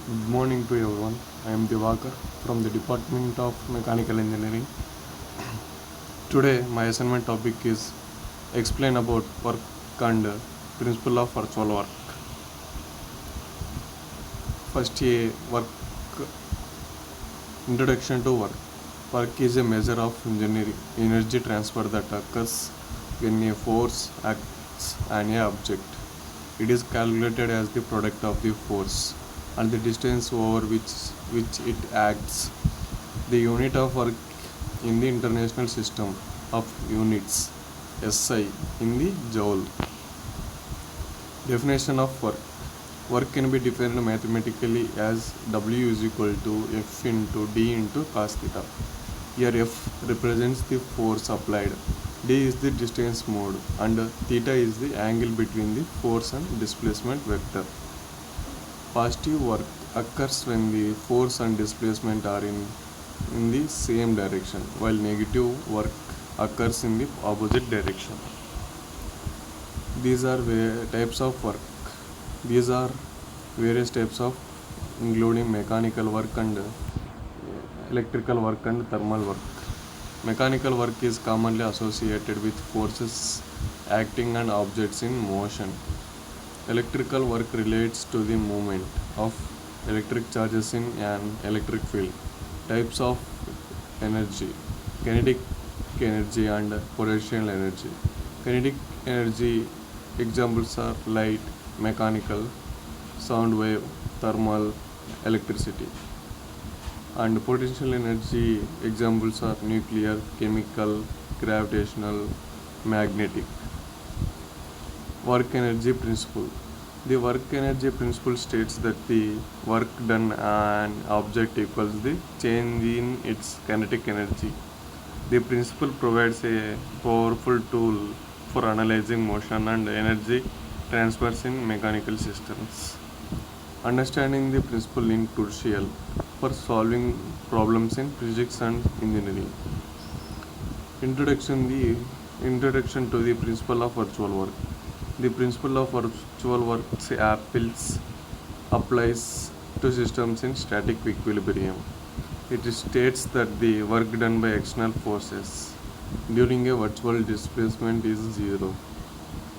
Good morning to everyone. I am Divakar from the Department of Mechanical Engineering. Today, my assignment topic is explain about work and principle of virtual work. First, a work introduction to work. Work is a measure of engineering energy transfer that occurs when a force acts on a object. It is calculated as the product of the force and the distance over which it acts. The unit of work in the International System of Units SI in the joule. Definition of work. Work can be defined mathematically as W is equal to F into D into cos theta. Here F represents the force applied, D is the distance moved, and theta is the angle between the force and displacement vector. Positive work occurs when the force and displacement are in the same direction, while negative work occurs in the opposite direction. These are types of work. These are various types of including mechanical work and electrical work and thermal work. Mechanical work is commonly associated with forces acting on objects in motion. Electrical work relates to the movement of electric charges in an electric field. Types of energy: kinetic energy and potential energy. Kinetic energy examples are light, mechanical, sound wave, thermal, electricity. And potential energy examples are nuclear, chemical, gravitational, magnetic. Work energy principle. The work energy principle states that the work done on an object equals the change in its kinetic energy. The principle provides a powerful tool for analyzing motion and energy transfers in mechanical systems. Understanding the principle is crucial for solving problems in physics and engineering. Introduction to the principle of virtual work. The principle of virtual work applies to systems in static equilibrium. It states that the work done by external forces during a virtual displacement is zero.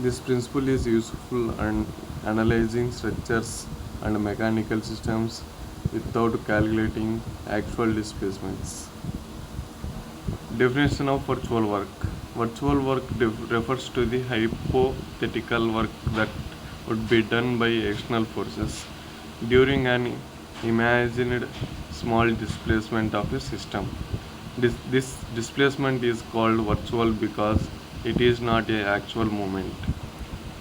This principle is useful in analyzing structures and mechanical systems without calculating actual displacements. Definition of virtual work. Virtual work refers to the hypothetical work that would be done by external forces during an imagined small displacement of a system. This displacement is called virtual because it is not an actual movement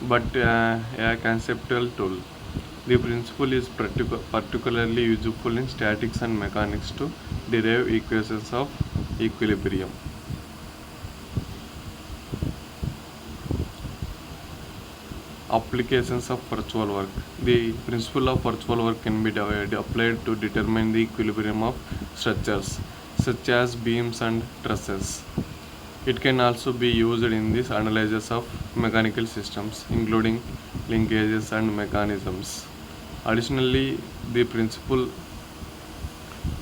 but a conceptual tool. The principle is particularly useful in statics and mechanics to derive equations of equilibrium. Applications of virtual work. The principle of virtual work can be applied to determine the equilibrium of structures such as beams and trusses. It can also be used in this analysis of mechanical systems, including linkages and mechanisms. Additionally, the principle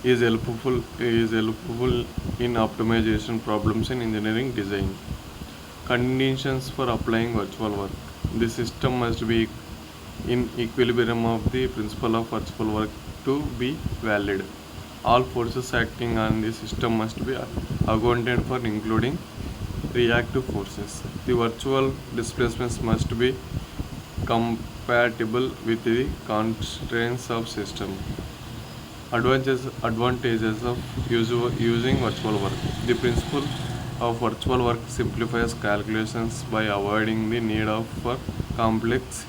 is helpful in optimization problems in engineering design. Conditions for applying virtual work. The system must be in equilibrium of the principle of virtual work to be valid. All forces acting on the system must be accounted for, including reactive forces. The virtual displacements must be compatible with the constraints of system. Advantages of using virtual work. The principle of virtual work simplifies calculations by avoiding the need for complex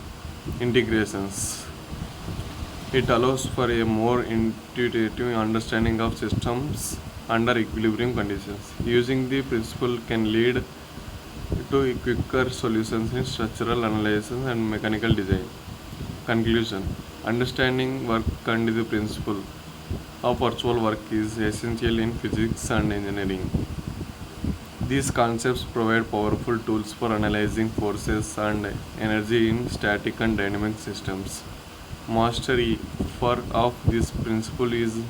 integrations. It allows for a more intuitive understanding of systems under equilibrium conditions. Using the principle can lead to quicker solutions in structural analysis and mechanical design. Conclusion. Understanding work and the principle of virtual work is essential in physics and engineering. These concepts provide powerful tools for analyzing forces and energy in static and dynamic systems. Mastery of this principle is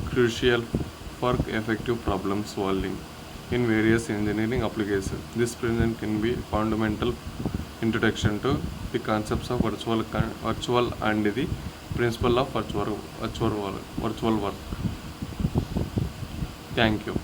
crucial for effective problem solving in various engineering applications. This principle can be fundamental introduction to the concepts of virtual and the principle of virtual work. Thank you.